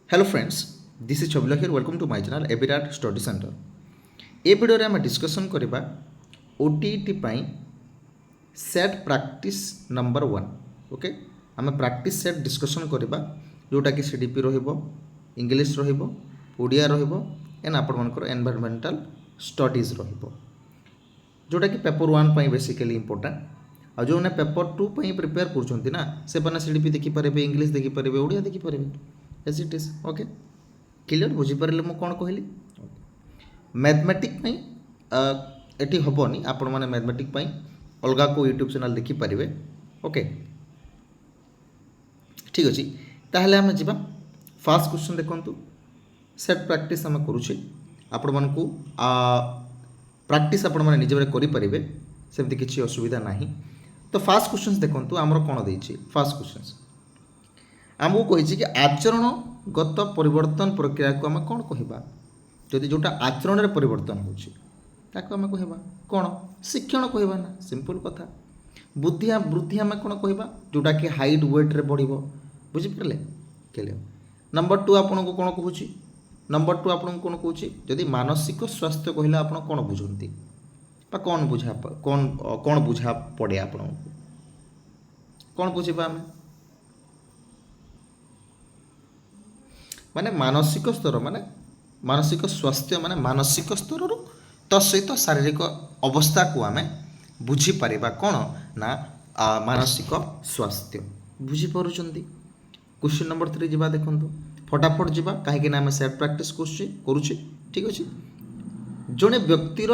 Hello friends, this is Chabila here. Welcome to my channel Ebirat Study Center. A video रे आम discussion करबा OTET पाई set practice number 1. Okay आम practice set discussion करबा जोटा कि CDP रहिबो, English रहिबो, ओडिया रहिबो एंड आपण मानकर एनवायरमेंटल स्टडीज रहिबो जोटा कि पेपर 1 पाई बेसिकली इंपोर्टेंट आ जो ने पेपर 2 पाई प्रिपेयर करछंती ना से बना सीडीपी देखि पारेबे, इंग्लिश देखि पारेबे, ओडिया देखि पारेबे as it is. Okay clear बुझी पारले मु कोन कहली. मैथमेटिक एटी हेनी आपण मैंने मैथमेटिक अलग को यूट्यूब चैनल देखिपारे. ओके ठीक अच्छे ताहले आम जा फास्ट क्वेश्चन देखु. सेट प्रैक्टिस आम करुचे आपण मानक प्रैक्टिस आपण मैंने निजे करेंगे सेमती किसी असुविधा ना. तो फास्ट क्वेश्चन देखु आमर कौन देती. फास्ट क्वेश्चन आमको कही कि आचरणगत परिवर्तन प्रक्रिया को आम कौन कहवा. जदि जोटा आचरण में परिवर्तन होची ताको आम कहवा कौन शिक्षण कहवा ना. सिंपल कथा. बुद्धि वृद्धि आम कौन कहवा जोटा कि हाइट वेट रे बढ़िबो. बुझिपारे क्लियर. नंबर 2 आपन को कौन कहूँ. नंबर 2 आपन कौन कहूँ जदि मानसिक स्वास्थ्य कहले आप कौन बुझती कौन बुझा कौन बुझा पड़े आपन कौन बुझा आम माने मानसिक स्तर माने मानसिक स्वास्थ्य माने मानसिक स्तर सहित शारीरिक अवस्था को आम बुझीपर कौन ना मानसिक स्वास्थ्य बुझीपार. क्वेश्चन नंबर 3 जा देखो फटाफट जा कहीं आम सेट प्रैक्टिस करुचे. ठीक अच्छे जड़े व्यक्तिर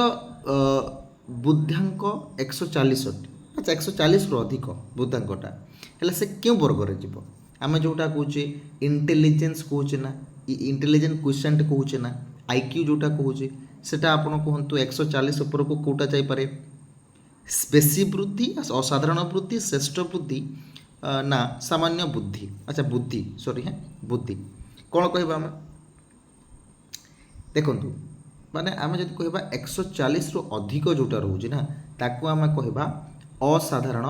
बुद्धांक 140 अच्छा 140 रु अधिक बुद्धांकटा है से क्यों वर्ग में जीव आम जोटा कहे इंटेलिजेंस कहे ना इंटेलिजेंट क्वेश्चन कहे ना आईक्यू जोटा कहे सेटा आपन कहतु 140 ऊपर को कौटा जापे बेसी बुद्धि असाधारण बुद्धि श्रेष्ठ बुद्धि ना सामान्य बुद्धि. अच्छा बुद्धि सॉरी हाँ बुद्धि कौन कहबा आम देखु माने आम जब कहबा 140 रु अधिक जोटा रोचे ना ताकू आम कहबा असाधारण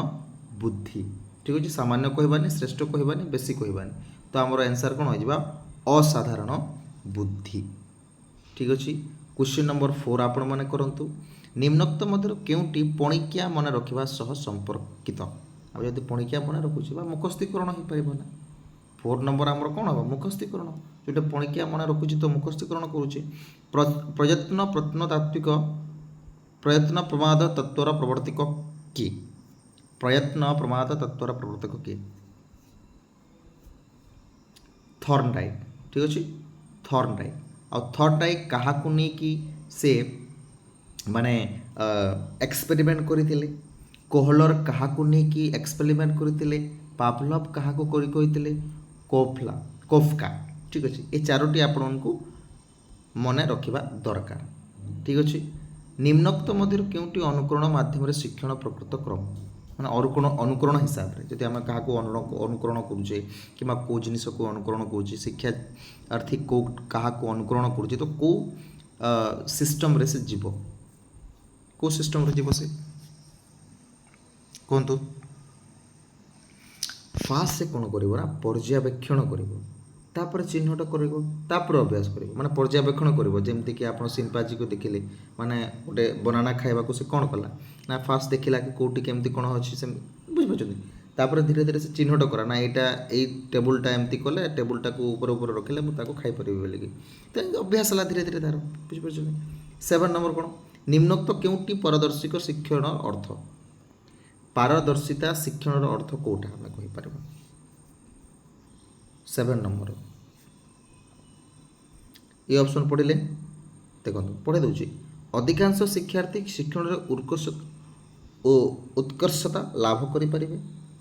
बुद्धि. ठीक अच्छे सामान्य कहबानी श्रेष्ठ कहबानी बेसी कहबानी तो आमर आंसर कौन हो असाधारण बुद्धि. ठीक अच्छे क्वेश्चन नंबर 4 आपण माने करंतु निम्नोक्त मध्य केउटी पणिकिया मन रखिबा सह संपर्कित. अब जब पणिकिया मन रखुचे मुखस्थीकरण हो पार ना. 4 नंबर आमर कौन हम मुखस्थीकरण जो पणिकिया मन रखुचे तो मुखस्थीकरण करुचे. प्रयत्न प्रत्नतात्विक प्रयत्न प्रमाद तत्वर प्रवर्तक किए. प्रयत्न प्रमाद तत्वर प्रवर्तक किए थॉर्नडाइक. ठीक अच्छे थॉर्नडाइक आ थॉर्नडाइक क्या नहीं से माने एक्सपेरिमेंट करते कोहलर क्या नहीं एक्सपेरिमेंट करते पावलोव क्या कहते कोफ्का. ठीक अच्छे ये चारोटी आपण को मन रखा दरकार. ठीक अच्छे निम्नोक्त मध्य केउटी अनुकरण माध्यम शिक्षण प्रकृत क्रम माने अनुकरण हिसाब से जब आम क्या अनुकरण करुचे कि कौ जिनिस को अनुकरण करुचे शिक्षार्थी को क्या अनुकरण करुचे तो कौ सिस्टम रे से जीव कौ सिस्टम रे जीव से कहतु फास्ट से कौन कर पर्यवेक्षण कर चिन्हट कर अभ्यास कर माने पर्यवेक्षण करमती कि आप सिंपाजी को देखिले माने गोटे बनाना खाइबा को से कौन कला ना फास्ट देखला कि कौटी केमती कौन अच्छी से बुझिपार धीरे धीरे से चिन्हट करा ना यहाँ टेबुलटा एमती कले टेबुलटा को ऊपर ऊपर रखिले मुझे खाईपारि बोलिकी तो अभ्यास है धीरे धीरे तार बुझिपार. 7 नंबर कौन निम्नोक्त केउटी पारदर्शिक शिक्षण अर्थ पारदर्शिता शिक्षण अर्थ कौटा आम कहीपर. 7 नंबर ये ऑप्शन पढ़ले देखो पढ़े दूसरी अधिकांश शिक्षार्थी शिक्षण उत्कर्षता लाभ करें.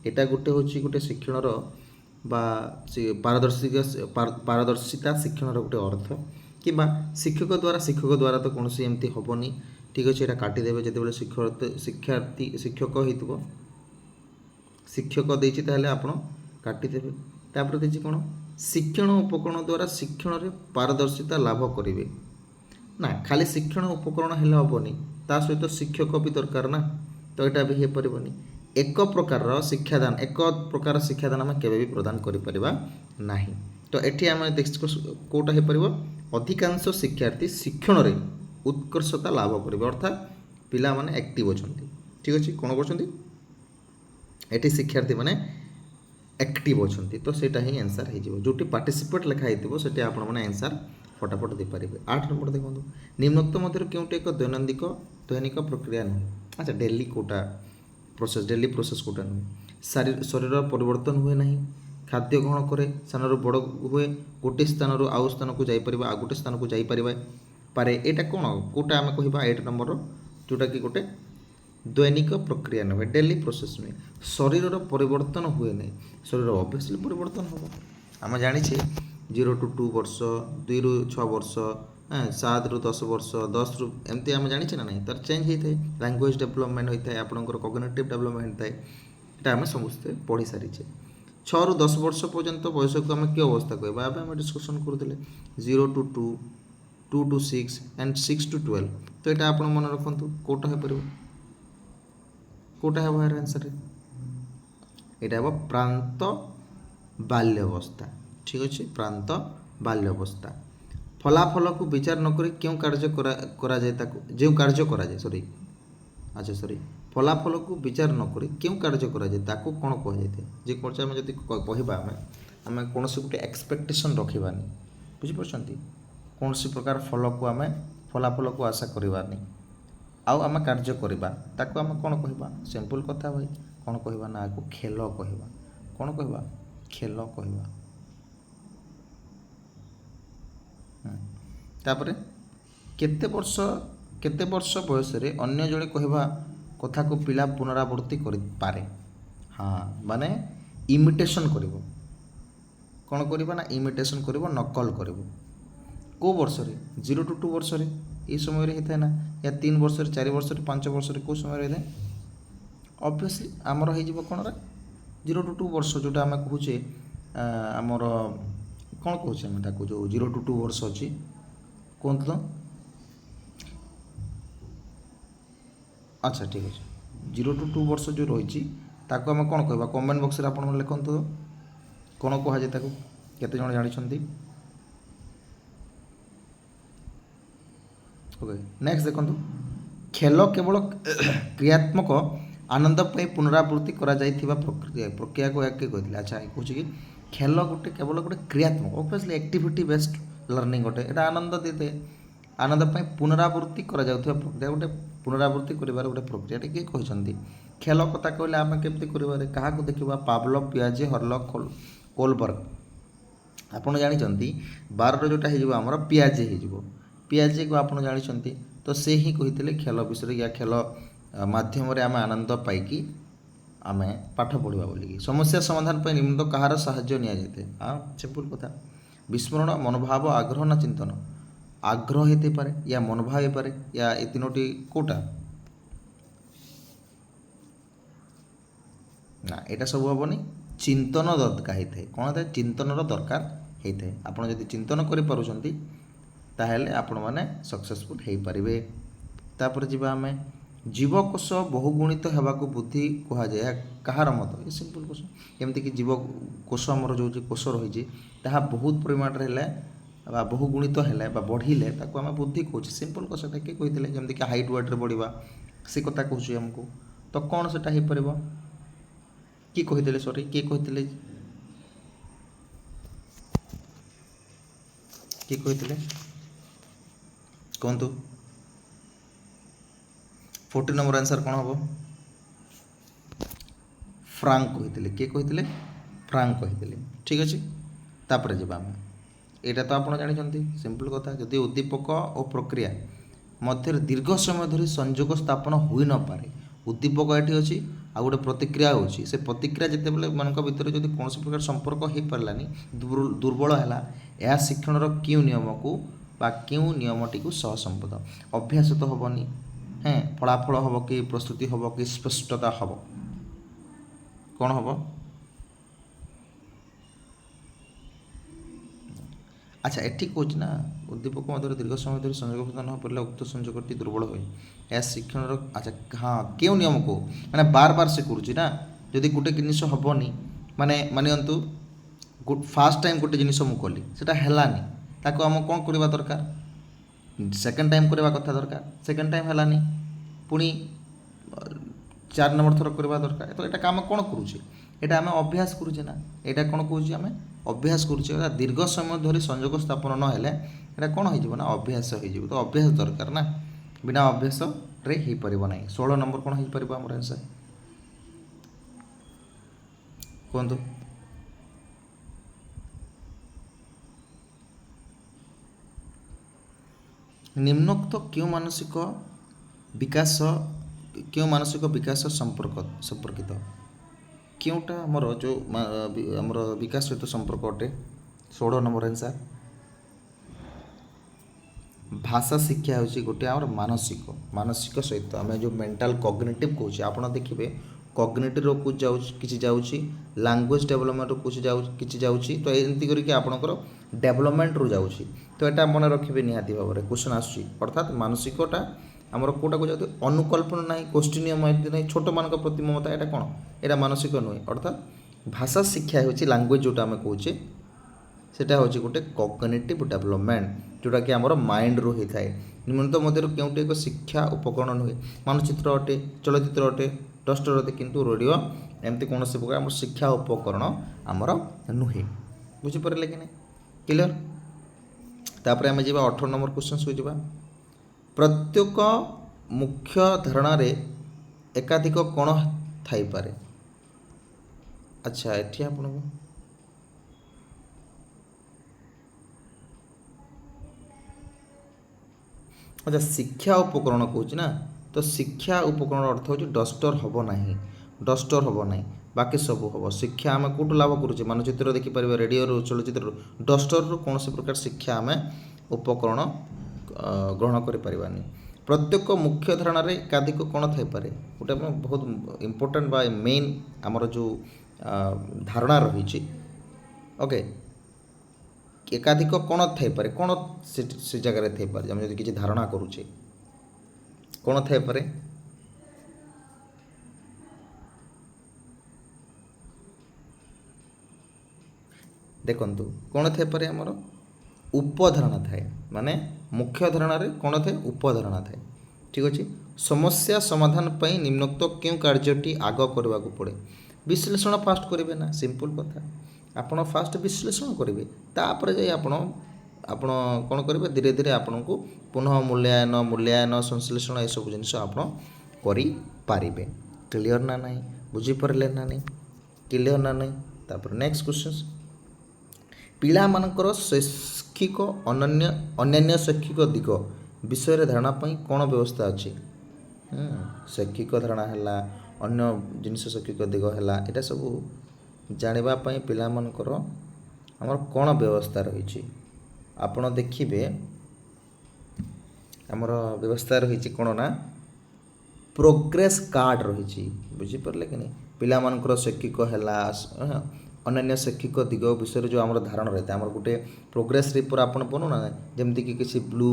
यहाँ गोटे हूँ गोटे शिक्षण पारदर्शिता शिक्षण गोटे अर्थ कि शिक्षक द्वारा तो कौन एमती हेनी. ठीक अच्छे यहाँ काटिदेवे जो शिक्षार्थी शिक्षक हो शिक्षक देती आप काटिदेवे तापर देखिए कौन शिक्षण उपकरण द्वारा शिक्षण रे पारदर्शिता लाभ करेंगे ना खाली शिक्षण उपकरण हेल्ले हेनी ता सहित शिक्षक भी दरकार ना तो यहाँ भी हो पारनी. एक प्रकार शिक्षादान आम केवे भी प्रदान करें ना. तो एठी आम डिस्कस कोटा हो पार अधिकांश शिक्षार्थी शिक्षण उत्कर्षता लाभ करेंगे अर्थात पिला माने एक्टिव अच्छा ठीक अच्छे कौन कर शिक्षार्थी माने एक्टिव अच्छा तो सेटा ही आंसर हो जो पार्टिसिपेट लिखाई से आंसर फटाफट दे पारे 8 नंबर देखो निम्नोक्त मध्य क्योंटे एक दैनिक प्रक्रिया नुहे अच्छा डेली कोटा प्रोसेस डेली प्रोसेस कोटा नुहे शरीर परिवर्तन हुए ना खाद्य ग्रहण करे स्थान बड़ हुए गोटे स्थान आउ स्थान को जापर आ गोटे स्थान को जापर पारे यहाँ कौन कोटा आम कह 8 नंबर जोटा कि गोटे दैनिक प्रक्रिया नुहे डेली प्रोसेस नुहे शरीर परिवर्तन हुए ना शरीर ऑब्वियसली परिवर्तन हम आम जाने 0 to 2 वर्ष 2 ରୁ 6 वर्ष 7 ରୁ 10 वर्ष 10 ରୁ एमती आम जाने ना नहीं तार चेंज होता है लैंग्वेज डेवलपमेंट होता है आपंकर कग्निटिव डेवलपमेंट होता है यहाँ आम समस्ते पढ़ी सारी 6 ରୁ 10 वर्ष पर्यंत बयस को आम कि अवस्था कहवा आम डिस्कसन करूँ 0 to 2 2 to 6 एंड 6 to 12 तो यहाँ आप मन रखु कौटा हो पार कौटा हे यार आंसर यहाँ हम प्रांत बाल्यावस्था ठीक अच्छे प्रांत बाल्यावस्था फलाफल को विचार नक क्यों कार्य करा जो कार्य करा सॉरी अच्छा सॉरी फलाफल को विचार नक क्यों कार्य करा ताको कौन कहुए जे आम जब कहवा आम कौन गोटे एक्सपेक्टेशन रखानी बुझीपार कौन प्रकार फल को आम फलाफल को आशा करवानी आउ आम कार्य करवा ताको आम कौन कहवा सिंपल कथा भाई कौन कहवा ना को खेल कहवा कौन कहवा खेल कहवा तापरे केते वर्ष बयस रे अन्य जड़े कहवा कथा को पिला पुनरावृत्ति कर पारे हाँ माने इमिटेशन करिवो कौन करवा ना इमिटेशन करिवो नकल करिवो को वर्ष रे 0 to 2 वर्ष रे ये समय रे होता है ना या 3 वर्ष रे 4 वर्ष रे 5 वर्ष रे को समय रे ऑब्वियसली आमर हो कौन 0 to 2 वर्ष जोटा आम कहूचे आमर कौन कहूचे आम ताको जो 0 to 2 वर्ष अच्छी कहतु तो अच्छा ठीक अच्छे 0 to 2 वर्ष जो रही आम कौन कहवा कमेंट बॉक्स आप लिखु तो कौन कहुए केते जण जानी ओके नेक्स्ट देखो खेल केवल क्रियात्मक आनंद पर पुनरावृत्ति करा जाइथिबा प्रक्रिया को याके कहथिले अच्छा कहूँ कि खेल गोटे केवल गोटे क्रियात्मक ऑब्वियसली एक्टिविटी बेस्ड लर्निंग गोटे एटा आनंद देते आनंद पर पुनरावृत्ति करा जाउथिबा प्रक्रिया गोटे पुनरावृत्ति करिवार गोटे प्रक्रिया किए कहते खेल कथा कहले आम केमती कर क्या देखा पावलो पियाजे हर्लक कोलबर्ग आपड़ जानते 12 जोटा होमर पियाजे हो पियाजे को आप जानते तो से ही कही खेल विषय या खेल माध्यम आम आनंद पाई आम पाठ पढ़ा बोलिकी समस्या समाधान पर निम्न कहार साहाय्य नि जाए हाँ सिंपल कथा विस्मरण मनोभाव आग्रह ना चिंतन आग्रह होते पारे या मनोभाव हो पारे या ये तीनोटी कोटा ना यहाँ सब हेनी चिंतन दरकार होता है कौन था चिंतन दरकार होता है आपड़ जब चिंतन करें ताहले आपण माने सक्सेसफुल हो पारे तापर जीवा आम जीवकोश बहुगुणित होगाक बुद्धि कहुए कहार मत ये सिंपल क्वेश्चन एमती कि जीवकोश आमर जो कोश रही बहुत परिमाण है बहुगुणित है बढ़िले आम बुद्धि कहे सिंपल क्वेश्चन किए कहते जमीक कि हाइट वेट्रे बढ़ा से कथा कहूँ आमको तो कौन से हो पार किए कहते सॉरी किए कहते किए कहते कहतु 14 नंबर आंसर कौन हम फ्रांक कहते किए कहते फ्रांक कहते ठीक अच्छे तापर जी आम यहाँ तो आप जानते सिंपल कथा जदि उद्दीपक और प्रक्रिया मध्य दीर्घ समय धरी संयोग स्थापन हो न पारे उद्दीपक ये अच्छी आ गोटे प्रतिक्रिया होची से प्रतिक्रिया जिते बड़े मान भर जब कौन प्रकार संपर्क हो पारानी दुर्बल है यह शिक्षण क्यों नियम को क्यों नियमटी को सहसंपद अभ्यास तो हेनी हाँ फलाफल हम कि प्रस्तुति हम कि स्पष्टता हम कौन हम अच्छा एटी कौच ना उद्दीपक मध्य दीर्घ समय धरी संयोग प्रदान हो पारे उक्त संयोगटी दुर्बल हुए यह शिक्षण अच्छा हाँ क्यों नियम को मैंने बार बार से करुच्ची ना जदि गोटे जिनिस हेनी माने मानतु फास्ट टाइम गोटे जिनिस मु कली सेटा हेलानी ताको आम कौन करवा दरकार सेकेंड टाइम करवा कथा दरकार सेकेंड टाइम हेलानी पुणी 4 नंबर थर करवा दरकार तो यहाँ आम कौन करुचे यहाँ आम अभ्यास करुचे ना यहाँ कौन कौचे आम अभ्यास करुचे दीर्घ समय धरी संयोग स्थापन ना यहाँ कौन हो ना अभ्यास हो तो अभ्यास दरकार ना बिना अभ्यास रे हो पार ना 16 नंबर कौन हो पार आम आंसर कहतु निम्नोक्त क्यों मानसिक विकास संपर्कित क्योंटा आमर जो आमर विकास सहित संपर्क अटे 16 नंबर आंसर भाषा शिक्षा होची गोटे आमर मानसिक सहित आम जो मेंटल कॉग्निटिव कहूँ आप देखिए कॉग्निटिव रो कुछ किसी जाऊँगी लैंग्वेज डेवलपमेंट कुछ किसी जाऊँगी तो एमती करके आपणकर डेवलपमेंट रू जाऊँगी तो यहाँ मन रखिए निहाती भाव में क्वेश्चन आसूँ अर्थात मानसिकटा आमर कौटा को जाते अनुकल्पना ना क्वेश्चनीय ना छोट मान प्रति ममता यहाँ कौन यहाँ मानसिक नुहे अर्थात भाषा शिक्षा होची लैंग्वेज जोटा आम कहे सेटा हूँ गोटे कॉग्निटिव डेवलपमेंट जोटा कि आमर माइंड रू होता है निम्नलिखित मध्य क्योंटी एक शिक्षा उपकरण नुहे मानचित्र अटे चलचित्र अटे डस्टर अटे किंतु रेडियो एमती कौन से प्रकार आम शिक्षा उपकरण आमर नुहे बुझीपारे कि नहीं क्लियर तापर आम जा 18 नंबर क्वेश्चन को जा प्रत्येक मुख्य धारणा एकाधिक कौन थाई पारे अच्छा एठी आपन अच्छा शिक्षा उपकरण कहूँ ना तो शिक्षा उपकरण अर्थ हो डस्टर हम ना बाकी सब हम शिक्षा आम कौटू लाभ करुचे मानचित्र देखिपर रेडियो चलचित्र डस्टर कौन से प्रकार शिक्षा आम उपकरण ग्रहण करें प्रत्येक मुख्य धारणा एकाधिक कौन थाईपे गोटे बहुत इम्पोर्टाट बा मेन आमर जो धारणा रही ओके एकाधिक कौन थाईपे कौन से जगह थाईपे आम जो किसी धारणा करुचे कौन थाईपे देखंतु कौन थाईपे आमर उपधारणा थाए माने मुख्य धारणा कौन थाए उपधारणा थाए ठीक अच्छे समस्या समाधान पर निम्नोक्त क्यों कार्यटी आग करने को पड़े विश्लेषण फास्ट करेंगे ना सिंपल कथा आपण फास्ट विश्लेषण करेंगे तापर जाई आपण कौन करेंगे धीरे धीरे आपण को पुनः मूल्यांकन संश्लेषण ये सब जिन आपरे क्लीयर ना नहीं बुझीपारे ना नहीं क्लीयर ना नहीं तापर नेक्स्ट क्वेश्चन पिला मानकर शैक्षिक अन्य शैक्षिक दिग विषय धारणा कौन व्यवस्था अच्छी शैक्षिक धारणा है अन्य जिनस शैक्षिक दिग है यहाँ सब जानापी पिला मानकर आमर कौन व्यवस्था रही आपण देखिए आमर व्यवस्था रही कौन ना प्रोग्रेस कार्ड रही बुझीपारे कि नहीं पिला मानकर शैक्षिक है अन्य शैक्षिक दिग विषय जो आम धारणा रही है आम गोटे प्रोग्रेस रिपोर्ट आप बनूना जमती कि किसी ब्लू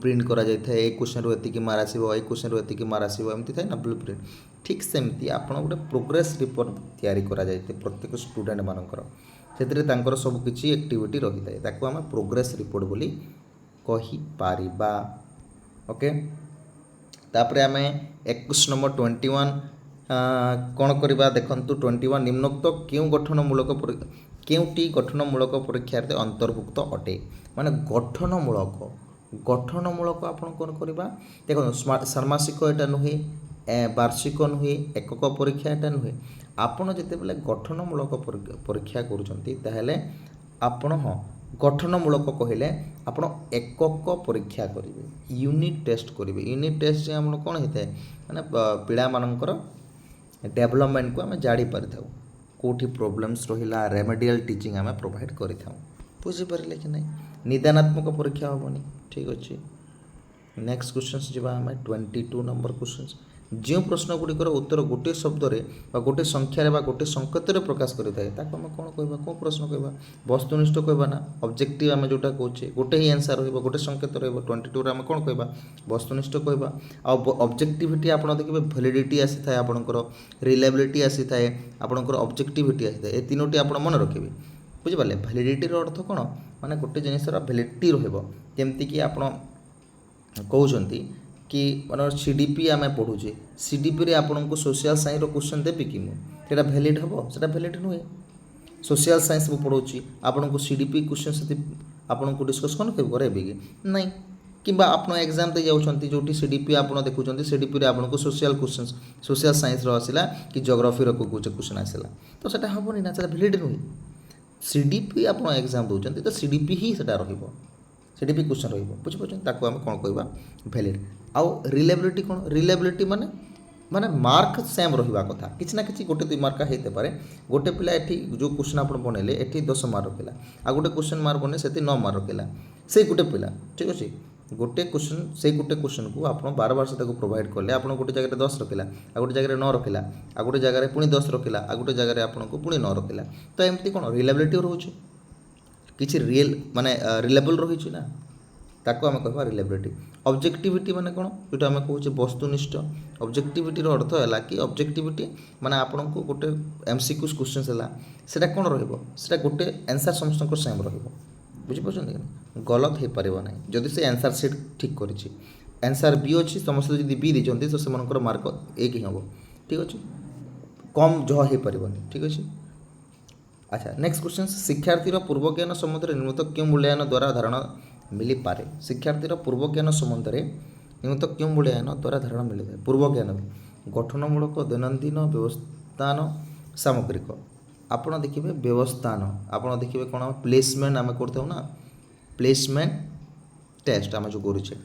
प्रिंट करा जाए ए क्वेश्चन रू मार आसो ए क्वेश्चन रू मार आसो एमती थाए ना ब्लू प्रिंट ठीक सेमती आप गोटे प्रोग्रेस रिपोर्ट या प्रत्येक स्टूडेंट मानकर से सबकि एक्टिविटी रही है आम प्रोग्रेस रिपोर्ट बोली कही पारिबा ओके तापर आम 21 नंबर 21 कौन करवा देखु 21 निम्नोक्त क्यों क्योंटी गठनमूलक परीक्षा अंतर्भुक्त अटे माने गठनमूलक आप कौन करवा देखो षाण्मासिक यहाँ नुहे वार्षिक नुहे एकक परीक्षा यहाँ नुहे आपड़ जिते बेले गठनमूलक परीक्षा करुँचे आपण हाँ गठनमूलक कहले आपण एकक परीक्षा करेंगे यूनिट टेस्ट करेंगे यूनिट टेस्ट आम कौन होता है माने पिला मानकर डेवलपमेंट को आम जाड़ी पारि था कौटी प्रोब्लेम्स रहा रेमेडियल टीचिंग आम प्रोवाइड करें बुझीपारे कि नहीं निदानात्मक परीक्षा हेनी ठीक अच्छे नेक्स्ट क्वेश्चन जावा आम 22 नंबर क्वेश्चन जो प्रश्न गुड़िकर उत्तर गोटे शब्द गोटे संख्यार गोटे संकेत प्रकाश करें आम कौन कह कौन प्रश्न कह वस्तुनिष्ठ कहवा ना ऑब्जेक्टिव आम जोटा कहे गोटे ही आंसर रोटे संकेत रो आम कौन कह वस्तुनिष्ठ कहवा ऑब्जेक्टिविटी आप देखिए वैलिडिटी आसी था आपंकर रिलायबिलिटी आसी था आपंकर ऑब्जेक्टिविटी आसी था ये तीनोटी आप मन रखिए ବୁଝିପାରିଲେ ଭ୍ୟାଲିଡ଼ିଟିର ଅର୍ଥ କ'ଣ ମାନେ ଗୋଟେ ଜିନିଷର ଭ୍ୟାଲିଡ଼ିଟି ରହିବ ଯେମିତିକି ଆପଣ କହୁଛନ୍ତି कि ମାନେ CDP ଆମେ ପଢ଼ୁଛେ CDPରେ ଆପଣଙ୍କୁ ସୋସିଆଲ ସାଇନ୍ସର କ୍ୱେଶ୍ଚନ୍ ଦେବି କି ମୁଁ ସେଇଟା ଭ୍ୟାଲିଡ଼ ହେବ ସେଇଟା ଭ୍ୟାଲିଡ଼ ନୁହେଁ ସୋସିଆଲ ସାଇନ୍ସ ମୁଁ ପଢ଼ଉଛି ଆପଣଙ୍କୁ CDP କ୍ୱେଶ୍ଚନ୍ ସେଠି ଆପଣଙ୍କୁ ଡିସ୍କସ୍ କରେଇବି କି ନାଇଁ କିମ୍ବା ଆପଣ ଏକ୍ଜାମ୍ ଦେଇ ଯାଉଛନ୍ତି ଯେଉଁଠି CDP ଆପଣ ଦେଖୁଛନ୍ତି CDPରେ ଆପଣଙ୍କୁ ସୋସିଆଲ କ୍ୱେଶ୍ଚନ୍ସ ସୋସିଆଲ ସାଇନ୍ସର ଆସିଲା କି ଜୋଗ୍ରାଫିର କ୍ୱେଶ୍ଚନ୍ ଆସିଲା ତ ସେଇଟା ହେବନି ନା ସେଇଟା ଭ୍ୟାଲିଡ଼ ନୁହେଁ CDP ଆପଣ ଏକ୍ଜାମ୍ ଦେଉଛନ୍ତି ତ CDP ହିଁ ସେଇଟା ରହିବ CDP କ୍ୱେଶ୍ଚନ୍ ରହିବ ବୁଝିପାରୁଛନ୍ତି ତାକୁ ଆମେ କ'ଣ କହିବା ଭ୍ୟାଲିଡ଼ ଆଉ ରିଲାଏବିଲିଟି କ'ଣ ରିଲାଏବିଲିଟି ମାନେ ମାନେ ମାର୍କ ସେମ୍ ରହିବା କଥା କିଛି ନା କିଛି ଗୋଟେ 2 ମାର୍କ ହେଇଥାଇପାରେ ଗୋଟେ ପିଲା ଏଠି ଯେଉଁ କ୍ୱେଶ୍ଚନ୍ ଆପଣ ବନେଇଲେ ଏଠି 10 ମାର୍କ ରଖିଲା ଆଉ ଗୋଟେ କ୍ୱେଶ୍ଚନ୍ ମାର୍କ ବନେଇଲେ ସେଠି 9 ମାର୍କ ରଖିଲା ସେଇ ଗୋଟେ ପିଲା ଠିକ୍ ଅଛି ଗୋଟେ କ୍ୱେଶ୍ଚନ୍ ସେଇ ଗୋଟେ କ୍ୱେଶ୍ଚନ୍କୁ ଆପଣ ବାର ସେ ତାକୁ ପ୍ରୋଭାଇଡ଼ କଲେ ଆପଣ ଗୋଟେ ଜାଗାରେ 10 ରଖିଲା ଆଉ ଗୋଟେ ଜାଗାରେ 9 ରଖିଲା ଆଉ ଗୋଟେ ଜାଗାରେ ପୁଣି 10 ରଖିଲା ଆଉ ଗୋଟେ ଜାଗାରେ ଆପଣଙ୍କୁ ପୁଣି 9 ରଖିଲା ତ ଏମିତି କ'ଣ ରିଲାଏବିଲିଟି ରହୁଛି କିଛି ରିଏଲ୍ ମାନେ ରିଲାଏବଲ୍ ରହିଛି ନା ତାକୁ ଆମେ କହିବା ରିଲାଏବିଲିଟି ଅବଜେକ୍ଟିଭିଟି ମାନେ କ'ଣ ଯେଉଁଟା ଆମେ କହୁଛେ ବସ୍ତୁନିଷ୍ଠ ଅବଜେକ୍ଟିଭିଟିର ଅର୍ଥ ହେଲା କି ଅବଜେକ୍ଟିଭିଟି ମାନେ ଆପଣଙ୍କୁ ଗୋଟେ MCQ କ୍ୱେଶ୍ଚନ୍ସ ହେଲା ସେଇଟା କ'ଣ ରହିବ ସେଇଟା ଗୋଟେ ଆନ୍ସର୍ ସମସ୍ତଙ୍କର ସେମ୍ ରହିବ ବୁଝିପାରୁଛନ୍ତି ଗଲତ ହେଇପାରିବ ନାହିଁ ଯଦି ସେ ଆନ୍ସର୍ ସିଟ୍ ଠିକ୍ କରିଛି ଆନ୍ସର୍ ବି ଅଛି ସମସ୍ତେ ଯଦି ବି ଦେଇଛନ୍ତି ତ ସେମାନଙ୍କର ମାର୍କ 1 ହିଁ ହେବ ଠିକ୍ ଅଛି କମ୍ ଜହ ହେଇପାରିବନି ଠିକ୍ ଅଛି ଆଚ୍ଛା ନେକ୍ସଟ କ୍ୱେଶ୍ଚନ୍ ଶିକ୍ଷାର୍ଥୀର ପୂର୍ବ ଜ୍ଞାନ ସମ୍ବନ୍ଧରେ ନିମ୍ନଲିଖିତ କେଉଁ ମୂଲ୍ୟାୟନ ଦ୍ୱାରା ଧାରଣା ମିଳିପାରେ ଶିକ୍ଷାର୍ଥୀର ପୂର୍ବ ଜ୍ଞାନ ସମ୍ବନ୍ଧରେ ନିମ୍ନଲିଖିତ କେଉଁ ମୂଲ୍ୟାୟନ ଦ୍ୱାରା ଧାରଣା ମିଳିଥାଏ ପୂର୍ବ ଜ୍ଞାନ ଗଠନମୂଳକ ଦୈନନ୍ଦିନ ବ୍ୟବସ୍ଥାନ ସାମଗ୍ରିକ ଆପଣ ଦେଖିବେ ବ୍ୟବସ୍ଥାନ ଆପଣ ଦେଖିବେ କ'ଣ ପ୍ଲେସମେଣ୍ଟ ଆମେ କରିଥାଉ ନା ପ୍ଲେସମେଣ୍ଟ ଟେଷ୍ଟ ଆମେ ଯେଉଁ କରୁଛେ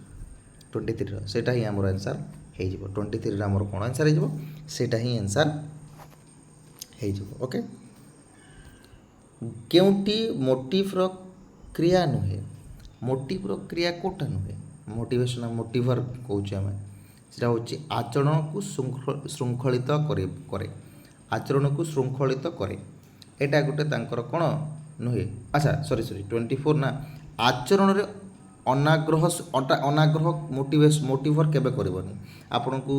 23ର ସେଇଟା ହିଁ ଆମର ଆନ୍ସର୍ ହେଇଯିବ 23ରେ ଆମର କ'ଣ ଆନ୍ସର୍ ହେଇଯିବ ସେଇଟା ହିଁ ଆନ୍ସର୍ ହେଇଯିବ ଓକେ କେଉଁଟି ମୋଟିଭର କ୍ରିୟା ନୁହେଁ ମୋଟିଭର କ୍ରିୟା କେଉଁଟା ନୁହେଁ ମୋଟିଭେସନ୍ ମୋଟିଭର କହୁଛେ ଆମେ ସେଟା ହେଉଛି ଆଚରଣକୁ ଶୃଙ୍ଖଳିତ କରେ ଆଚରଣକୁ ଶୃଙ୍ଖଳିତ କରେ ଏଇଟା ଗୋଟେ ତାଙ୍କର କ'ଣ ନୁହେଁ ଆଚ୍ଛା ସରି 24 ନା ଆଚରଣରେ ଅନାଗ୍ରହ ମୋଟିଭର କେବେ କରିବନି ଆପଣଙ୍କୁ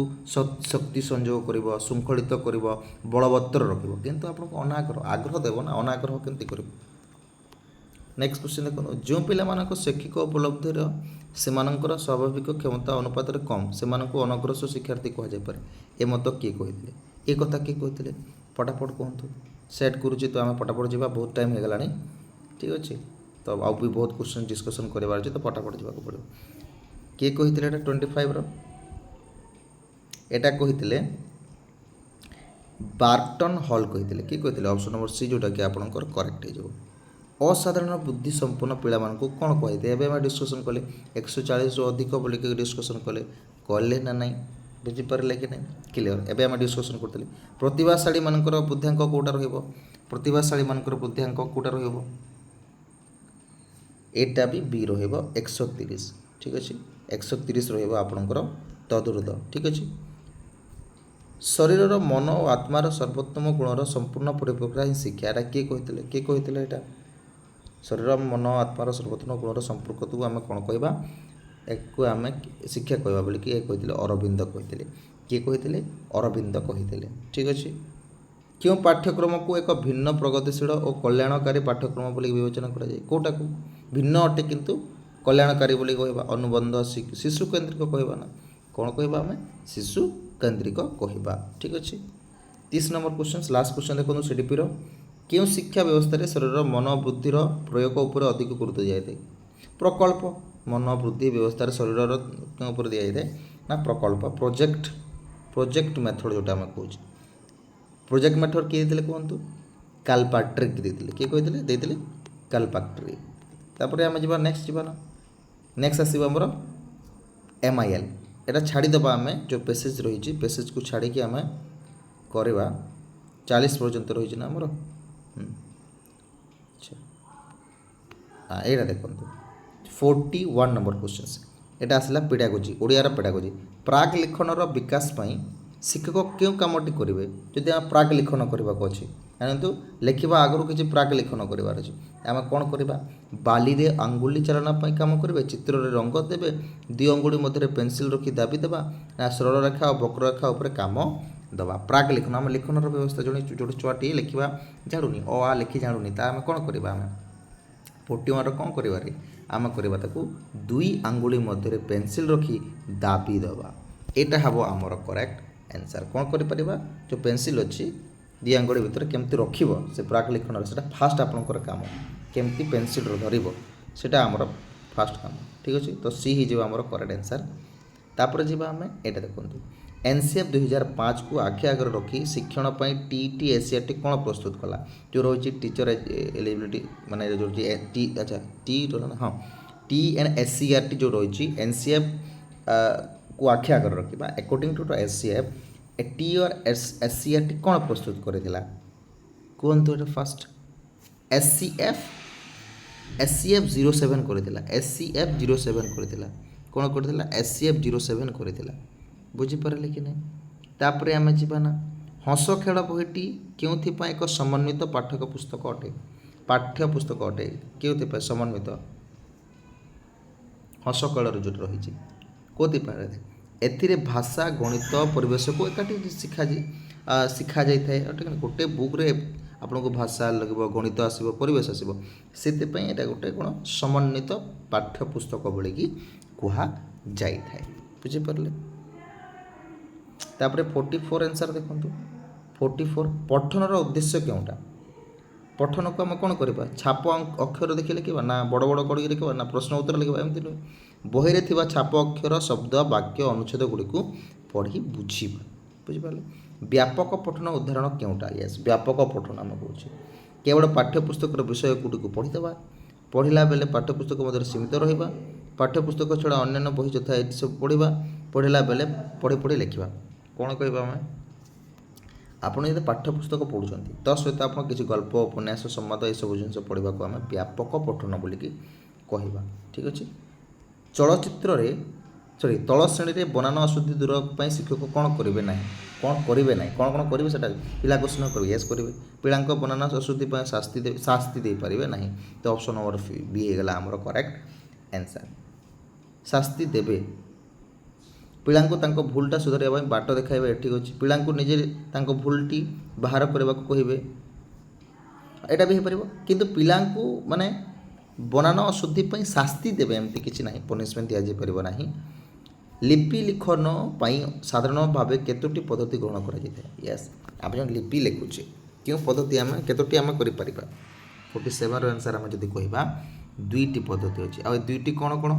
ଶକ୍ତି ସଂଯୋଗ କରିବ ଶୃଙ୍ଖଳିତ କରିବ ବଳବତ୍ତର ରଖିବ କିନ୍ତୁ ଆପଣଙ୍କୁ ଆଗ୍ରହ ଦେବ ନା ଅନାଗ୍ରହ କେମିତି କରିବ ନେକ୍ସଟ କ୍ୱେଶ୍ଚନ୍ ଦେଖନ୍ତୁ ଯେଉଁ ପିଲାମାନଙ୍କ ଶୈକ୍ଷିକ ଉପଲବ୍ଧିର ସେମାନଙ୍କର ସ୍ୱାଭାବିକ କ୍ଷମତା ଅନୁପାତରେ କମ୍ ସେମାନଙ୍କୁ ଅନଗ୍ରସର ଶିକ୍ଷାର୍ଥୀ କୁହାଯାଇପାରେ ଏ ମତ କିଏ କହିଥିଲେ ଏ କଥା କିଏ କହିଥିଲେ ପଟାପଟ କୁହନ୍ତୁ ସେଟ୍ କରୁଛି ତ ଆମେ ପଟାପଟ ଯିବା ବହୁତ ଟାଇମ୍ ହେଇଗଲାଣି ଠିକ୍ ଅଛି ତ ଆଉ ବି ବହୁତ କ୍ୱେଶ୍ଚନ୍ ଡିସ୍କସନ୍ କରିବାର ଅଛି ତ ପଟାପଟ ଯିବାକୁ ପଡ଼ିବ କିଏ କହିଥିଲେ ଏଇଟା 25ର ଏଇଟା କହିଥିଲେ ବାର୍ଟନ୍ ହଲ୍ କହିଥିଲେ କିଏ କହିଥିଲେ ଅପସନ୍ ନମ୍ବର ସି ଯେଉଁଟାକି ଆପଣଙ୍କର କରେକ୍ଟ ହେଇଯିବ ଅସାଧାରଣ ବୁଦ୍ଧି ସମ୍ପନ୍ନ ପିଲାମାନଙ୍କୁ କ'ଣ କୁହାଯାଇଥାଏ ଏବେ ଆମେ ଡିସ୍କସନ୍ କଲେ 140ରୁ ଅଧିକ ବୋଲିକି ଡିସ୍କସନ୍ କଲେ ନା ନାହିଁ ବୁଝିପାରିଲେ କି ନାହିଁ କ୍ଲିଅର୍ ଏବେ ଆମେ ଡିସ୍କସନ୍ କରୁଥିଲେ ପ୍ରତିଭାଶାଳୀମାନଙ୍କର ବୁଦ୍ଧ୍ୟାଙ୍କ କେଉଁଟା ରହିବ ପ୍ରତିଭାଶାଳୀମାନଙ୍କର ବୁଦ୍ଧ୍ୟାଙ୍କ କେଉଁଟା ରହିବ ଏଇଟା ବି ବି ରହିବ 130 ଠିକ୍ ଅଛି 130 ରହିବ ଆପଣଙ୍କର ତଦୁର୍ଦ୍ଧ ଠିକ୍ ଅଛି ଶରୀରର ମନ ଓ ଆତ୍ମାର ସର୍ବୋତ୍ତମ ଗୁଣର ସମ୍ପୂର୍ଣ୍ଣ ପରିପ୍ରକ୍ରିୟା ହିଁ ଶିକ୍ଷା ଏଇଟା କିଏ କହିଥିଲେ ଏଇଟା ଶରୀର ମନ ଆତ୍ମାର ସର୍ବୋତ୍ତମ ଗୁଣର ସମ୍ପର୍କକୁ ଆମେ କ'ଣ କହିବା ଏକୁ ଆମେ ଶିକ୍ଷା କହିବା ବୋଲିକି ଏ କହିଥିଲେ ଅରବିନ୍ଦ କହିଥିଲେ କିଏ କହିଥିଲେ ଅରବିନ୍ଦ କହିଥିଲେ ଠିକ୍ ଅଛି କେଉଁ ପାଠ୍ୟକ୍ରମକୁ ଏକ ଭିନ୍ନ ପ୍ରଗତିଶୀଳ ଓ କଲ୍ୟାଣକାରୀ ପାଠ୍ୟକ୍ରମ ବୋଲି ବିବେଚନା କରାଯାଏ କେଉଁଟାକୁ ଭିନ୍ନ ଅଟେ କିନ୍ତୁ କଲ୍ୟାଣକାରୀ ବୋଲି କହିବା ଅନୁବନ୍ଧ ଶିଶୁ କେନ୍ଦ୍ରିକ କହିବା ନା କ'ଣ କହିବା ଆମେ ଶିଶୁ କେନ୍ଦ୍ରିକ କହିବା ଠିକ୍ ଅଛି 30 ନମ୍ବର କ୍ୱେଶ୍ଚନ୍ ଲାଷ୍ଟ କ୍ୱେଶ୍ଚନ୍ ଦେଖନ୍ତୁ CDPର କେଉଁ ଶିକ୍ଷା ବ୍ୟବସ୍ଥାରେ ଶରୀରର ମନୋବୃଦ୍ଧିର ପ୍ରୟୋଗ ଉପରେ ଅଧିକ ଗୁରୁତ୍ୱ ଦିଆଯାଇଥାଏ ପ୍ରକଳ୍ପ ମନୋବୃଦ୍ଧି ବ୍ୟବସ୍ଥାରେ ଶରୀରର କେଉଁ ଉପରେ ଦିଆଯାଇଥାଏ ନା ପ୍ରକଳ୍ପ ପ୍ରୋଜେକ୍ଟ ମେଥଡ଼ ଯେଉଁଟା ଆମେ କହୁଛେ ପ୍ରୋଜେକ୍ଟ ମେଥଡ଼ କିଏ ଦେଇଥିଲେ କୁହନ୍ତୁ କାଲପାଟ୍ରିକ୍ ଦେଇଥିଲେ କିଏ କହିଥିଲେ ଦେଇଥିଲେ କାଲପାଟ୍ରିକ୍ ତାପରେ ଆମେ ଯିବା ନେକ୍ସଟ ଆସିବ ଆମର MIL এটা ଛାଡ଼ିଦେବା ଆମେ ଯେଉଁ ପେସେଜ୍ ରହିଛି ପେସେଜ୍କୁ ଛାଡ଼ିକି ଆମେ କରିବା 40 ପର୍ଯ୍ୟନ୍ତ ରହିଛି ନା ଆମର ଆଚ୍ଛା ଏଇଟା ଦେଖନ୍ତୁ 41 ନମ୍ବର କ୍ୱେଶ୍ଚନ୍ସ এটা ଆସିଲା ପେଡାଗୋଜି ଓଡ଼ିଆର ପେଡାଗୋଜି ପ୍ରାକ୍ ଲିଖନର ବିକାଶ ପାଇଁ ଶିକ୍ଷକ କେଉଁ କାମଟି କରିବେ ଯଦି ଆମେ ପ୍ରାକ୍ ଲିଖନ କରିବାକୁ ଅଛି ଜାଣନ୍ତୁ ଲେଖିବା ଆଗରୁ କିଛି ପ୍ରାକ୍ ଲିଖନ କରିବାର ଅଛି ଆମେ କ'ଣ କରିବା ବାଲିରେ ଆଙ୍ଗୁଳି ଚାଳନା ପାଇଁ କାମ କରିବେ ଚିତ୍ରରେ ରଙ୍ଗ ଦେବେ ଦୁଇ ଅଙ୍ଗୁଳି ମଧ୍ୟରେ ପେନସିଲ୍ ରଖି ଦାବି ଦେବା ନା ସରଳ ରେଖା ଓ ବକ୍ରରେଖା ଉପରେ କାମ दबा प्राग लिखन आम लिखनर व्यवस्था जो जो छुआटी लिखा जानी अ आ लिखि जानी ता आम कौन करवा आम 41 कौन कर आम करवा ताकू दुई आंगुली मध्य पेनसिल रखी दाबी दबा यहाँ हम आमर करेक्ट आंसर कौन कर जो पेनसिल अच्छी दी आंगुली भितर केमती रखिब से प्राक लिखन से फास्ट आपंकर काम केमती पेनसिल धरब से आमर फास्ट काम ठीक अच्छे तो सी हो आमर करेक्ट आंसर तापर जी आम यहाँ देखो एनसीएफ 2005 को आखि आगे रखी शिक्षण पर टीटी एसीआरटी कौन प्रस्तुत कला जो रही टीचर एलिजिबिलिटी माने जो टी अच्छा टी हाँ टी एंड एससीआरटी जो रही एनसीएफ को आखि आगे रखा अकॉर्डिंग टू एससीएफ टी और एससीआरटी कौन प्रस्तुत करथिला कहतु ये फास्ट एससीएफ 07 करथिला एससीएफ 07 करथिला कौन करथिला एससीएफ 07 करथिला बुझीपारे कि नहीं तापर आम जाना हस खेल बहीटी क्यों एक समन्वित पाठक पुस्तक अटे पाठ्य पुस्तक अटे क्यों समन्वित हस खेल जो रही कौन भाषा गणित परिवेश को एकाठी शिखा जाए गोटे बुक्रे आपन को भाषा लगे गणित आसो परिवेश आसो से गोटे कौन समन्वित पाठ्य पुस्तक बोलिकी कह जाए बुझीपारे तापर 44 आंसर देखो 44 पठनर उद्देश्य क्योंटा पठन को आम कौन करवा छाप अक्षर देखिए लिखा ना बड़ बड़ कर लिखा ना प्रश्न उत्तर लिखा एमती नुहे बही रे थिबा छाप अक्षर शब्द वाक्य अनुच्छेद गुड़ी को पढ़ी बुझीबा बुझिपारे व्यापक पठन उदाहरण क्योंटा यस व्यापक पठन आम कौच केवल पाठ्यपुस्तक विषय गुड़ी को पढ़ीदे पढ़ला बेले पाठ्यपुस्तक मध्य सीमित रहा पाठ्यपुस्तक छड़ा अन्य बही जो था सब पढ़ा पढ़ला बेले पढ़ी पढ़ी लिखा कौन कहवा आम आपड़ जो पाठ्यपुस्तक पढ़ुं तो सहित आप किसी गल्प उपन्यास संवाद ये सब जिन पढ़ा को आम व्यापक पठन बोलिकी कहवा ठीक अच्छे चलचित्र सॉरी तल श्रेणी में बनान अशुद्धि दूर पर शिक्षक कौन करेंगे ना कौन करेंगे ना कौन कौन करेंगे से पिला क्वेश्चन करेंगे यस करेंगे पिला बनान अशुद्धि शास्ति दे पारे ना तो ऑप्शन नंबर बी होगा आमर करेक्ट आंसर शास्ति देवे पिला भूलटा सुधार बाट देखा ठीक अच्छे पिला निजे भूलटी बाहर करने को कहे यहाँ भी हो पार कि पिला माने बनान अशुद्धि शास्ति देवे एमती किसी ना पनिशमेंट दि जापर ना लिपि लिखन साधारण भाव केतोटी पद्धति ग्रहण कर यस आप जो लिपि लिखुचे क्यों पद्धति आम केतोटी आम कर 47 आंसर आम जब कह दुईटी पद्धति अच्छी आ दुईटी कौन कौन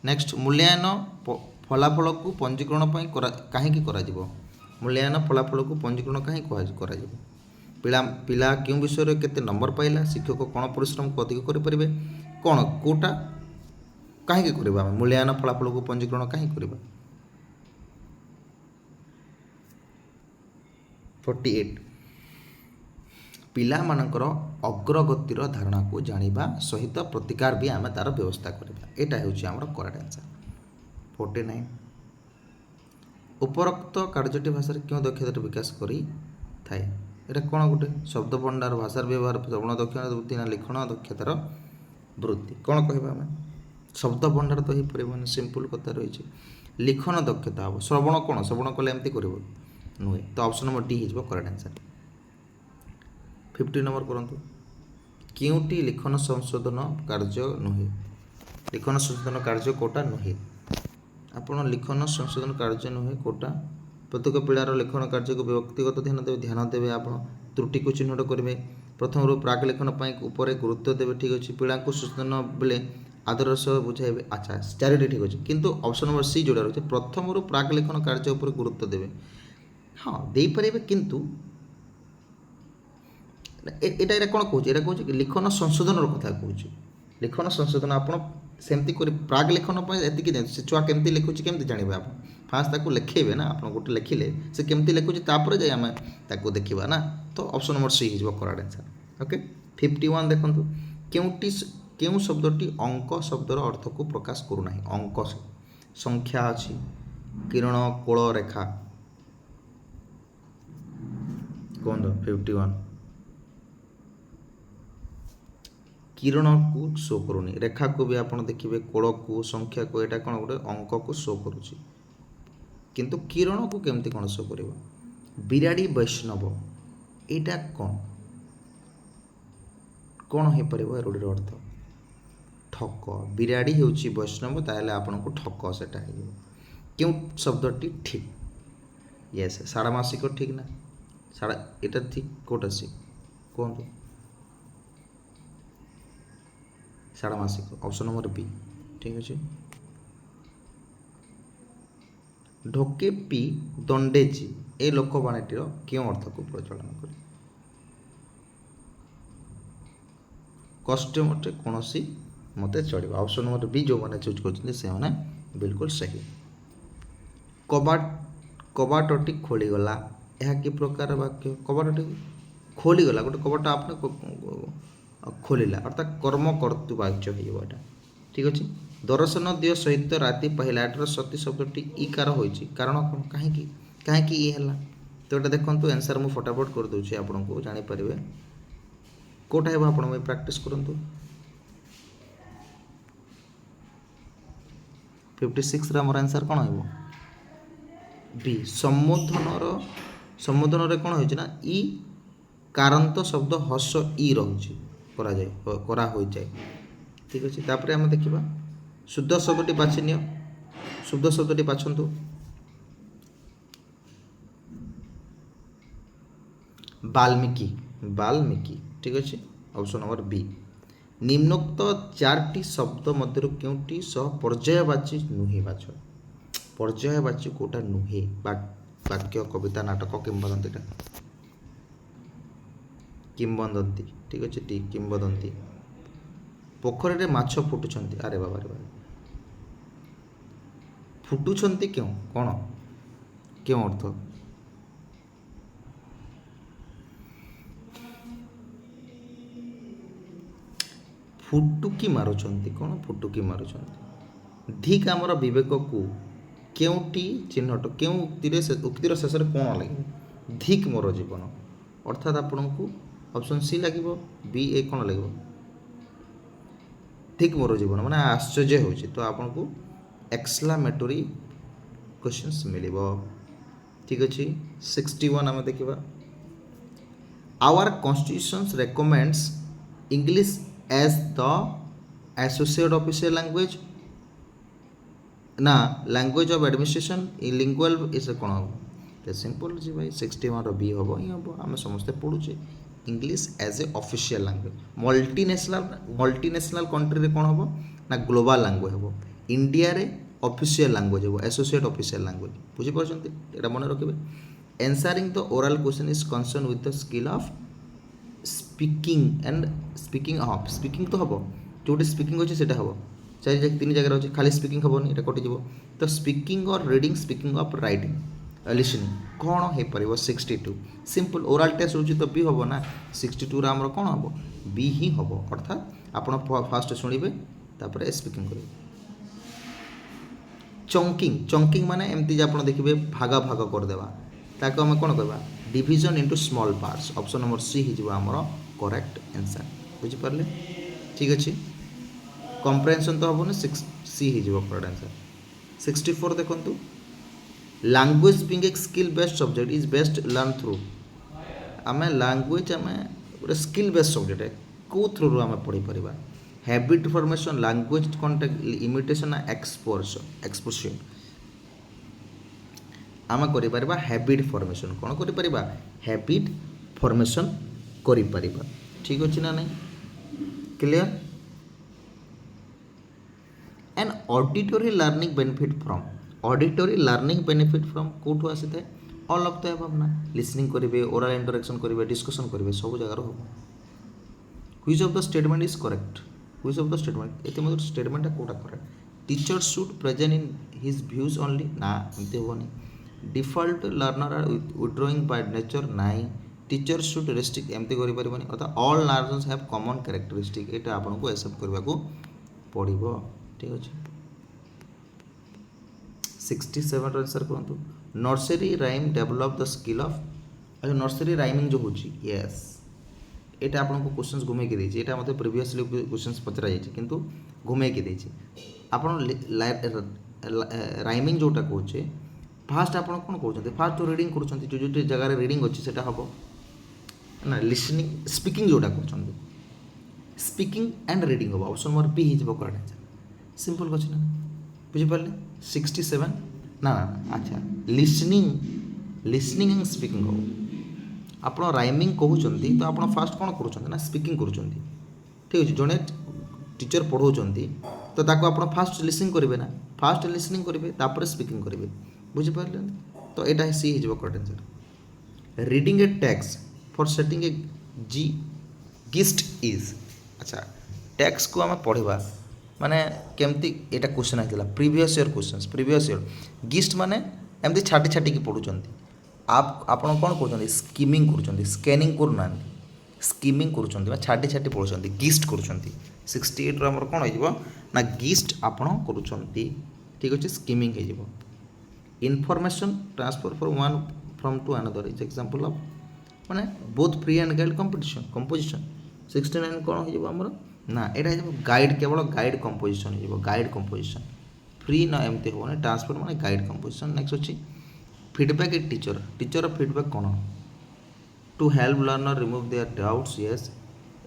नेक्स्ट मूल्यांकन फलाफल को पंजीकरण कहीं मूल्यांकन फलाफल को पंजीकरण कहीं पिला क्यों विषय केते नंबर पाइला शिक्षक कौन परिश्रम को अधिक करें कौन कोटा कहीं करवा मूल्यांकन फलाफल को पंजीकरण कहीं करवा 48 पिला मानकर अग्रगतिर धारणा को जानिबा सहित प्रतिकार भी आम तार व्यवस्था करवा यहाँ हूँ आम करेक्ट आंसर 49 उपरोक्त कार्यटी भाषा क्यों दक्षता विकास करी थाए ये कौन गोटे शब्द भंडार भाषार व्यवहार श्रवण दक्षता वृद्धि ना लिखण दक्षतार वृद्धि कौन कहवा आम शब्द भंडार तो हो पार सिंपल कथा रही लिखण दक्षता हम श्रवण कौन श्रवण कले एमती कर नुहे तो ऑप्शन नंबर डी हो करेक्ट आंसर 50 नंबर करूँ क्योंटी लिखन संशोधन कार्य नुहे लिखन संशोधन कार्य कोटा नुहे आपड़ लिखन संशोधन कार्य नुहे कोटा प्रत्येक पिलार लिखन कार्य को व्यक्तिगत ध्यान देवे आप त्रुटि को चिन्हट करेंगे प्रथम प्राक लिखन उपर गुरुत्व देवे ठीक अच्छे पिला संशोधन बेले आदर सह बुझाइबे अच्छा चारिटी ठीक अच्छे किंतु ऑप्शन नंबर सी जोड़ा रही है प्रथम प्राक लिखन कार्य उपर गुरुत्व देवे हाँ दे पारे किंतु এটা कौन कौन এটা कौन लिखन संशोधन कथा कौच लिखन संशोधन आपड़ सेमती प्राग लिखन एतिक से छुआ केमती लिखुची केमती जानवे आप फास्ट ताको लिखेबे ना आप गोटे लिखिले से केमती लिखुची तापर जाए आम ताको देखा ना तो ऑप्शन नंबर सी हो करेक्ट आंसर ओके 51 देखो क्यों शब्दटी अंक शब्दर अर्थ को प्रकाश करूना अंक संख्या अच्छी किरण कोल रेखा कौन 51 किरण को शो करूनी रेखा को भी आप देखिए कोल को संख्या को यहाँ कौन गोटे अंक को शो करुच्ची किंतु किरण को केमती कौन शो कर बिराड़ी वैष्णव एटा कौन हो पार रूढ़ीर अर्थ ठक बिराड़ी हूँ वैष्णव ताहले आपन को ठक सेटा क्यों शब्दटी ठीक यस षाढ़मासिक ठीक ना एटा ठीक कोटा सी कहतु षाढ़मासिक ऑप्शन नंबर बी ठीक अच्छे ढोके पी दंडेची ए लोकवाणीटीर क्यों अर्थ को प्रचलन कर कस्टमर कौन मत चढ़ ऑप्शन नंबर बी जो मैंने चूज कर बिल्कुल सही कबाटी खोलीगला यह कि प्रकार वाक्य कबाटी खोलीगला गोटे कबाटा आपने खोलिला अर्थात कर्म कर्तुवाच्य होगा ठीक अच्छे दर्शन दियो सहित राति पहला सती शब्दटी इकार होइछि कारण कौन कहीं ये है तो ये देखो आंसर मुझे फटाफट कर दूसरी आपन को जानीपर कौटा है आप प्राक्ट करूँ 56 मोर आंसर कौन हो बी सम्बोधन कौन हो इ कारांत शब्द हस इ रही जाए ठीक अच्छे तापर आम देखा शुद्ध शब्दटी बाछि नियो शुद्ध शब्दटी बाछंतु बाल्मीकि ठीक अच्छे ऑप्शन नंबर बी निम्नोक्त चारटी शब्द मध्य क्योंटी सह पर्यायवाची नुहे बाछ पर्यायवाची कोटा नुहे वाक्य कविता नाटक किंवदंती किंवदंती ठीक अच्छे ठीक किंवदंती पोखरी रे माछ फुटुछंती अरे बाबा फुटुछंती क्यों कौन क्यों अर्थ फुटुकी मारुछंती कौन फुटुकी मारुछंती धिक आमर विवेक को केउटी चिन्हट क्यों उक्तिर शेष कौन लगे धिक मोर जीवन अर्थात आपण को ऑप्शन सी लगे बी ए कौन लगे धिक मोर जीवन माने आश्चर्य हो तो आपन को एक्सक्लेमेटरी क्वेश्चंस मिलिबो ठीक अच्छे 61 आम देखा our constitutions recommends English as the associate official language ना language of administration lingual is कौन हम तो सिंपल जी भाई 61 बी हम ही हम आम समस्ते पढ़ुचे English as a official language multinational country रे कौन हम ना ग्लोबल लैंग्वेज हम इंडिया रे ऑफिशियल लैंग्वेज हम एसोसिएट ऑफिशियल लैंग्वेज बुझी पारछंती एटा मन रखिबे answering the oral question is concern with the skill of speaking तो हम जो स्पीकिंग अच्छे से हम चार तीन जगह अच्छे खाली स्पीकिंग हेनी ये कटिज तो स्पीकिंग और reading speaking of writing listening कौन हो पार 62 सिंपल ओराल टेस्ट हो तो बी हम ना 62 आमर कौन हम बी ही हम अर्थात आपड़ फास्ट शुणे तापर स्पीकिंग करेंगे चंकिंग माने एमती आप देखिए भाग भाग करदेवा ताको आम कौन कहवा division into small parts option number C ही आमर करेक्ट आंसर बुझीपारे ठीक अच्छे कम्प्रेहेंशन तो हम 6 सी हो करेक्ट आंसर 64 देखु language being a skill based subject is best learn through आम लैंग्वेज आम गोटे स्किल बेस्ड सब्जेक्ट है कौ थ्रू आम पढ़ी पार habit formation language contact imitation exposition आम कर हैबिट फॉर्मेशन कौन कर हैबिट फॉर्मेशन कर ठीक अच्छे ना नहीं clear and auditory learning benefit from कौटू आसी था ऑल ऑफ द अबव ना लिसनिंग करेंगे ओरल इंटरेक्शन करेंगे डिस्कशन करेंगे सब जगार हम which of the statement is correct which of the statement ये स्टेटमेंट कौटा correct teacher should present in his views only ना एमती हेनी default learner are withdrawing by nature नाई टीचर शुड रेस्ट्रिक्ट एमती कर अर्थात all learners have common characteristic ये आपको एक्सेप्ट करने को पड़ो ठीक अच्छे 67 आंसर करूँ nursery rhyme develop the skill of अच्छा नर्सरी राइमिंग जो होची यस एटा आपको क्वेश्चंस घुमे के देछि एटा मतलब प्रीवियसली क्वेश्चंस पचरा जाइछि किंतु घुमे के देछि आपन राइमिंग जोटा कहूचे फास्ट आप कौन कहते फास्ट रिडिंग कर जो जगह रिडिंग अच्छी से हम ना लिसनिंग स्पीकिंग जोटा कर स्पीकिंग एंड रिडिंग हम ऑप्शन नंबर बी हो करेक्ट आंसर सिंपल क्वेश्चन ना बुझिपारे 67 ना ना अच्छा लिसनिंग एंड स्पीकिंग हम आप राइमिंग कहते तो आप फास्ट कौन कर स्पीकिंग कर ठीक अच्छे जड़े टीचर पढ़ाऊँच तो ताको आप फास्ट लिसनिंग करेंगे ना फास्ट लिसनिंग करेंगे तापर स्पीकिंग करेंगे बुझिपारे तो यहाँ सी हो करेक्ट आंसर रीडिंग ए टैक्स फॉर सेटिंग ए जी गिस्ट इज अच्छा टैक्स को आम पढ़ा माने केमती एटा क्वेश्चन आइला previous year question previous year gist माने एमती छाटी छाटी की पढ़ुचंती आपण कौन कर स्कीमिंग कर स्कैनिंग करना स्कीमिंग कर छाटी छाटी पढ़ुचंती गिस्ट कर 68 आमर कौन हो ना गिस्ट आपण कर ठीक अच्छे स्कीमिंग हो information transfer from to another is example of माने both free and guide composition 69 कौन हो आमर ना यहाँ गाइड केवल गाइड कंपोजिशन हो गाइड कंपोजिशन फ्री ना एमती हो ट्रांसफर माने गाइड कंपोजिशन नेक्स्ट अच्छी फीडबैक ए टीचर फीडबैक कौन to help learner remove their doubts yes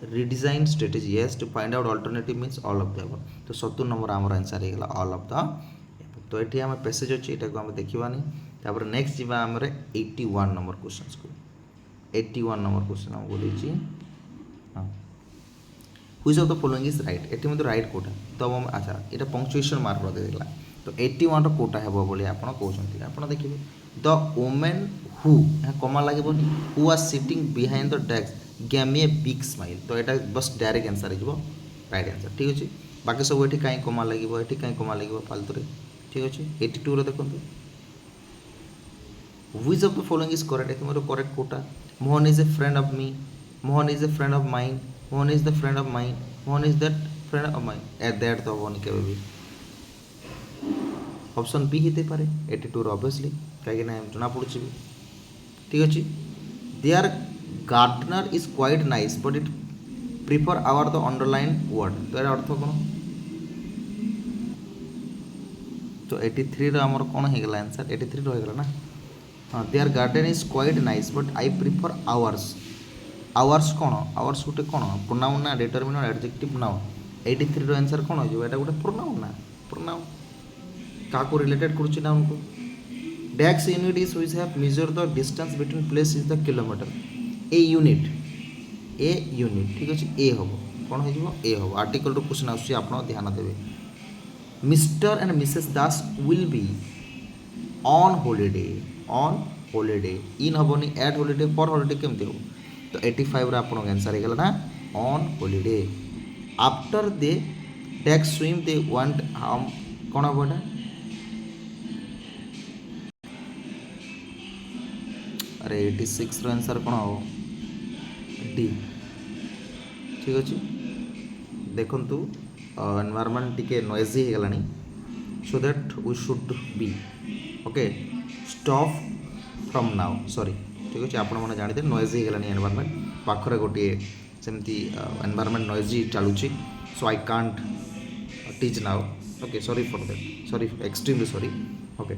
redesign strategy yes to find out alternative means all of the above तो 70 number आमर answer हो all of the तो ये आम passage अच्छे यहाँ आम देखानी तापर नेक्स्ट जी आम 81 नंबर क्वेश्चन को 81 नंबर क्वेश्चन आमको देती हाँ which of the following is right ये मतलब राइट कोटा तो हम अच्छा ये पंक्चुएशन मार्क देदेला तो 81 रोटा हे बोली आप कहते आप देखिए द वोमेन हु यहाँ कमा लगे who are sitting behind the desk gave me a big smile तो यहाँ बस डायरेक्ट आंसर हो राइट आंसर ठीक अच्छे बाकी सब ये कहीं कमा लगे ये कहीं कमा लगे फालतू ठीक अच्छे 82 देखो which of the following is correct more correct कोटा Mohan is a friend of me Mohan is a friend of mine Mohan is the friend of mine Mohan is that friend of mine at that तो हेनी के भी ऑप्शन बी होते पारे 82 obviously कहीं जना पड़ी भी ठीक अच्छे there gardener is quite nice but it prefer our the underline word तो यार अर्थ कौन तो 83 आमर कौन हो आंसर 83 रहीगला ना हाँ there garden is quite nice but I prefer ours ours कौन आवर्स गोटे कौन प्रोनाउन ना डिटरमिनेंट एडजेक्टिव नाउन 83 आंसर कौन हो गोटे प्रोनाउन ना प्रोनाउन क्या रिलेटेड कर नाउन को डेक्स unit is which have measure the distance between place is the kilometre a unit ठीक अच्छे ए हम कौन हो ए हम आर्टिकल रो क्वेश्चन आस ध्यान देवे Mr and Mrs Das will be on holiday in हेनी एट हॉलिडे पर हॉलिडे केमती हो तो 85 आप आंसर हो ना on holiday after they take swim they want कौन हम यहाँ अरे 86 आंसर कौन हम डी ठीक अच्छे देखु एनवायरनमेंट टिके नॉइजी हो गलानी so that we should be okay stop from now sorry ठीक अच्छे आपण मैंने जानते नॉइजी हो गलानी एनवायरनमेंट पाखरे गोटे सेमती एनवायरनमेंट नॉइजी चलुची so I can't teach now okay sorry for that sorry extremely sorry okay